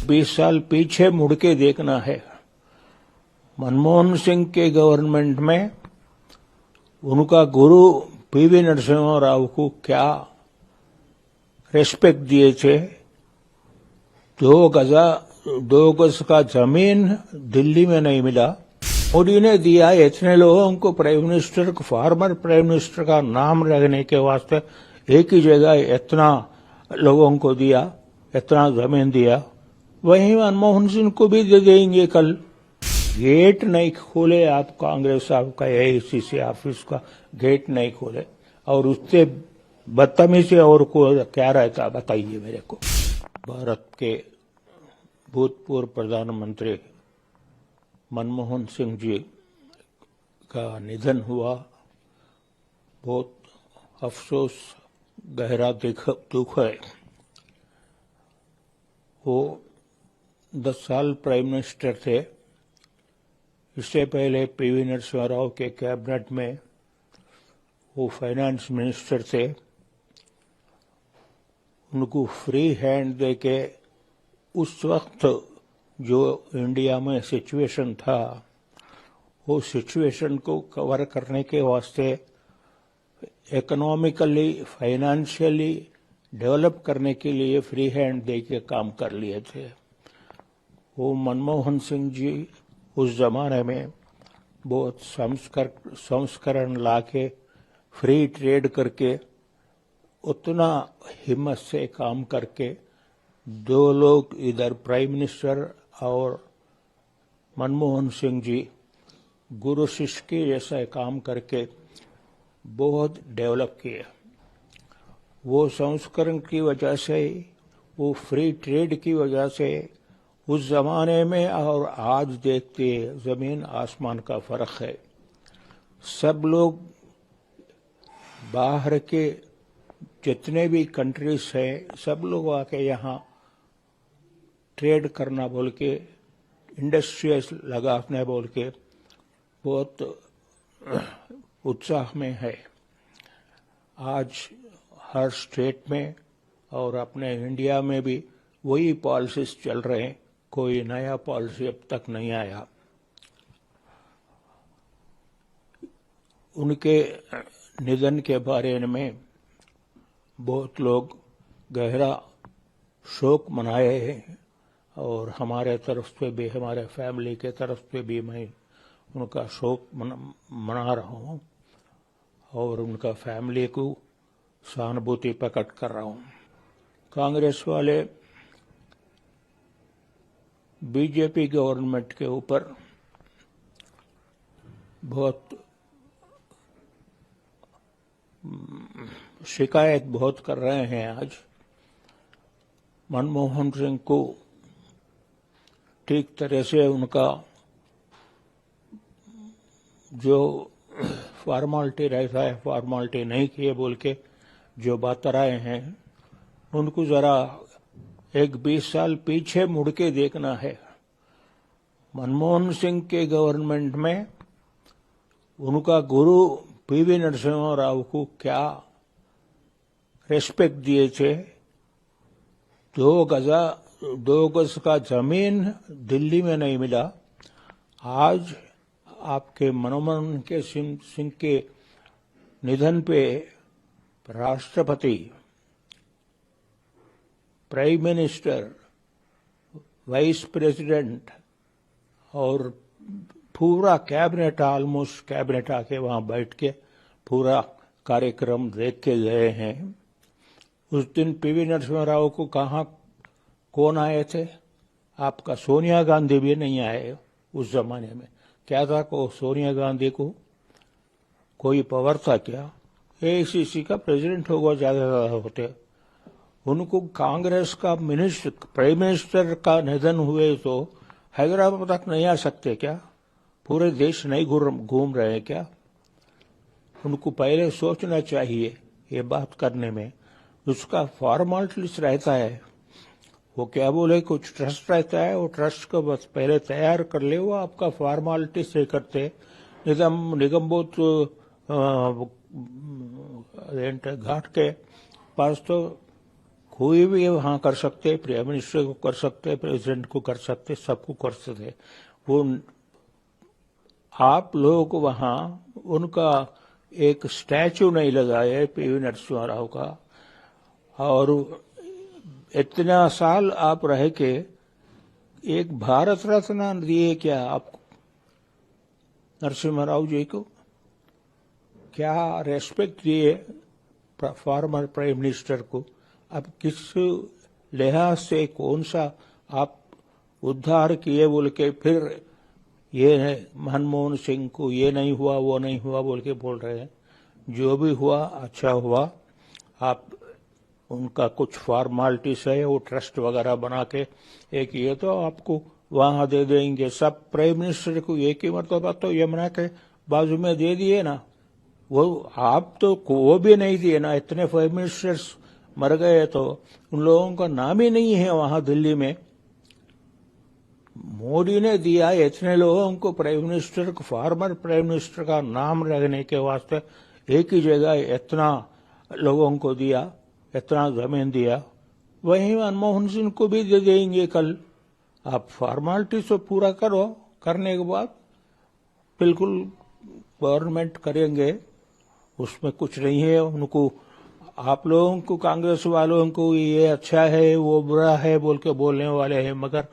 20 साल पीछे मुड़ के देखना है। मनमोहन सिंह के गवर्नमेंट में उनका गुरु पीवी नरसिम्हा राव को क्या रेस्पेक्ट दिए थे। 2 गज का जमीन दिल्ली में नहीं मिला, मोदी ने दिया। इतने लोगों को prime minister, former prime minister का नाम रखने के वास्ते एक ही जगह इतना लोगों को दिया, इतना जमीन दिया। वहीं मनमोहन सिंह को भी दे देंगे कल। गेट नहीं खोले आप, कांग्रेस आपका एआईसीसी ऑफिस का गेट नहीं खोले, और उससे बदतमीजी और को क्या रहता बताइए मेरे को। भारत के भूतपूर्व प्रधानमंत्री मनमोहन सिंह जी का निधन हुआ। बहुत अफसोस, गहरा दुख है। वो 10 साल प्राइम मिनिस्टर थे। इससे पहले पीवी नरसिम्हा राव के कैबिनेट में वो फाइनेंस मिनिस्टर थे। उनको फ्री हैंड देके उस वक्त जो इंडिया में सिचुएशन था, वो सिचुएशन को कवर करने के वास्ते, इकोनॉमिकली, फाइनेंशियली डेवलप करने के लिए फ्री हैंड देके काम कर लिए थे। वो मनमोहन सिंह जी उस जमाने में बहुत संस्करण लाके, फ्री ट्रेड करके, उतना हिम्मत से काम करके, 2 लोग इधर प्राइम मिनिस्टर और मनमोहन सिंह जी गुरु शिष्य के जैसा काम करके बहुत डेवलप किए। वो संस्करण की वजह से, वो फ्री ट्रेड की वजह से उस जमाने में और आज देखते जमीन आसमान का फर्क है। सब लोग बाहर के जितने भी कंट्रीज हैं, सब लोग आके यहाँ ट्रेड करना बोल के, इंडस्ट्रीज लगाने बोल के बहुत उत्साह में है। आज हर स्टेट में और अपने इंडिया में भी वही पॉलिसीज चल रहे हैं। कोई नया पॉलिसी अब तक नहीं आया। उनके निधन के बारे में बहुत लोग गहरा शोक मनाए हैं, और हमारे तरफ से भी, हमारे फैमिली के तरफ से भी मैं उनका शोक मना रहा हूँ और उनका फैमिली को सहानुभूति प्रकट कर रहा हूँ। कांग्रेस वाले बीजेपी गवर्नमेंट के ऊपर बहुत शिकायत बहुत कर रहे हैं। आज मनमोहन सिंह को ठीक तरह से उनका जो फॉर्मालिटी रहता है, फॉर्मालिटी नहीं किए बोल के जो बात रहे हैं, उनको जरा एक 20 साल पीछे मुड़ के देखना है। मनमोहन सिंह के गवर्नमेंट में उनका गुरु पीवी नरसिम्हा राव को क्या रेस्पेक्ट दिए थे। 2 गज का जमीन दिल्ली में नहीं मिला। आज आपके मनमोहन के सिंह के निधन पे राष्ट्रपति, प्राइम मिनिस्टर, वाइस प्रेसिडेंट और पूरा कैबिनेट, ऑलमोस्ट कैबिनेट आके वहां बैठ के पूरा कार्यक्रम देख के गए हैं। उस दिन पीवी नरसिम्हा राव को कौन आए थे? आपका सोनिया गांधी भी नहीं आए उस जमाने में। क्या था को सोनिया गांधी को कोई पावर था क्या? एआईसीसी का प्रेसिडेंट होगा ज्यादा होते। उनको कांग्रेस का प्राइम मिनिस्टर का निधन हुए तो हैदराबाद तक नहीं आ सकते क्या? पूरे देश नहीं घूम रहे हैं क्या? उनको पहले सोचना चाहिए ये बात करने में। उसका फॉर्मालिटीज रहता है। वो क्या बोले, कुछ ट्रस्ट रहता है, वो ट्रस्ट को बस पहले तैयार कर ले, वो आपका फॉर्मालिटी से करते। निगमबोध घाट के पास तो कोई भी वहां कर सकते, प्राइम मिनिस्टर को कर सकते, प्रेसिडेंट को कर सकते, सबको कर सकते। वो आप लोग वहां उनका एक स्टैचू नहीं लगाए पीवी नरसिम्हा राव का, और इतना साल आप रह के एक भारत रत्न दिए क्या आपको नरसिम्हा राव जी को? क्या रेस्पेक्ट दिए फॉर्मर प्राइम मिनिस्टर को? अब किस लिहाज से कौन सा आप उद्धार किए बोल के फिर ये है मनमोहन सिंह को ये नहीं हुआ वो नहीं हुआ बोल के बोल रहे हैं। जो भी हुआ अच्छा हुआ। आप उनका कुछ फॉर्मालिटीज है वो ट्रस्ट वगैरह बना के एक ये तो आपको वहां दे देंगे। सब प्राइम मिनिस्टर को एक ही मरतबा तो यमुना के बाजू में दे दिए ना, वो आप तो वो भी नहीं दिए ना। इतने प्राइम मिनिस्टर्स मर गए तो उन लोगों का नाम ही नहीं है वहां दिल्ली में। मोदी ने दिया इतने लोगों को प्राइम मिनिस्टर को, फॉर्मर प्राइम मिनिस्टर का नाम रखने के वास्ते एक ही जगह इतना लोगों को दिया, इतना जमीन दिया। वहीं मनमोहन सिंह को भी दे देंगे कल। आप फॉर्मालिटी से पूरा करो, करने के बाद बिल्कुल गवर्नमेंट करेंगे, उसमें कुछ नहीं है। उनको आप लोगों को, कांग्रेस वालों को ये अच्छा है वो बुरा है बोल के बोलने वाले हैं, मगर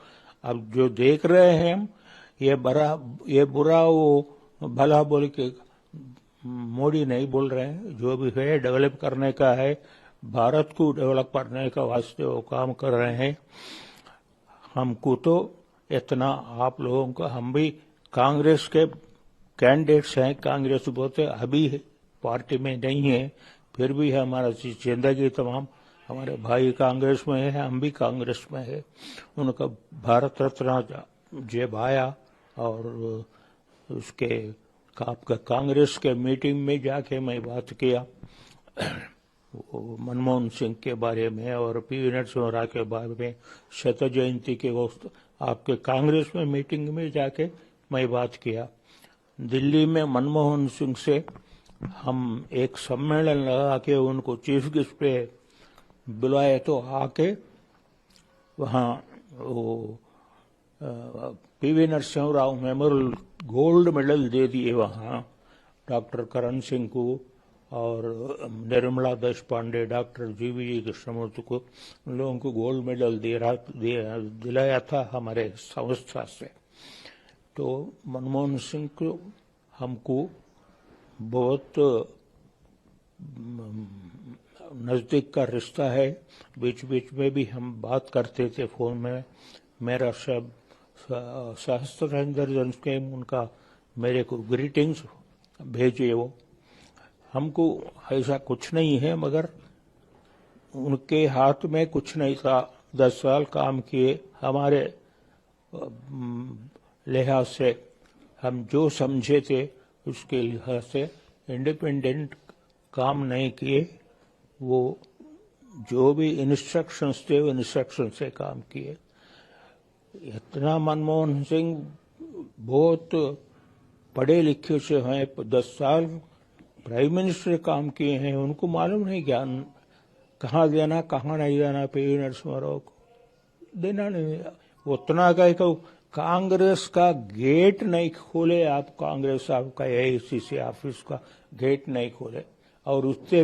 अब जो देख रहे हैं हम ये बुरा वो भला बोल के मोदी नहीं बोल रहे हैं। जो भी है डेवलप करने का है, भारत को डेवलप करने का वास्ते वो काम कर रहे हैं। हमको तो इतना आप लोगों का, हम भी कांग्रेस के कैंडिडेट्स हैं, कांग्रेस बोलते अभी पार्टी में नहीं है, फिर भी हमारा जिंदगी तमाम हमारे भाई कांग्रेस में है, हम भी कांग्रेस में है। उनका भारत रत्न जब आया और उसके आपका कांग्रेस के मीटिंग में जाके मैं बात किया मनमोहन सिंह के बारे में और पीवी नरसिम्हा राव के बारे में, शत जयंती के वक्त आपके कांग्रेस में मीटिंग में जाके मैं बात किया। दिल्ली में मनमोहन सिंह से हम एक सम्मेलन लगा के उनको चीफ गेस्ट पे बुलाए, तो आके वहाँ वो PV Narasimha Rao memorial gold medal दे दिए वहाँ डॉक्टर करण सिंह को और निर्मला देशपांडे, डॉक्टर जीवी कृष्णमूर्ति को, उन लोगों को गोल्ड मेडल दिलाया था हमारे संस्था से। तो मनमोहन सिंह को हमको बहुत नजदीक का रिश्ता है। बीच बीच में भी हम बात करते थे फोन में। मेरा सब सहस्त्र जन के उनका मेरे को ग्रीटिंग्स भेजे। वो हमको ऐसा कुछ नहीं है, मगर उनके हाथ में कुछ नहीं था। 10 साल काम किए, हमारे लिहाज से हम जो समझे थे उसके लिहाज से इंडिपेंडेंट काम नहीं किए। वो जो भी इंस्ट्रक्शंस थे वो इंस्ट्रक्शन से काम किए। इतना मनमोहन सिंह बहुत पढ़े लिखे से हैं, 10 साल प्राइम मिनिस्टर काम किए हैं, उनको मालूम नहीं ज्ञान कहाँ देना कहाँ नहीं देना। पीवी नरसिम्हा राव को देना नहीं, उतना का कांग्रेस का गेट नहीं खोले आप, कांग्रेस आपका एआईसीसी ऑफिस का गेट नहीं खोले, और उससे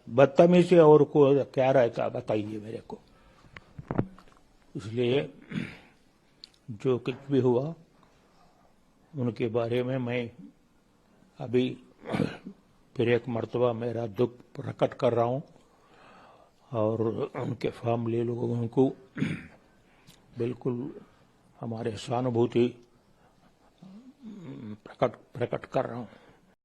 बदतमीजी और को क्या रहता बताइए मेरे को। इसलिए जो कुछ भी हुआ उनके बारे में मैं अभी फिर एक मर्तबा मेरा दुख प्रकट कर रहा हूं, और उनके फैमिली लोगों को बिल्कुल हमारे सहानुभूति प्रकट कर रहा हूं।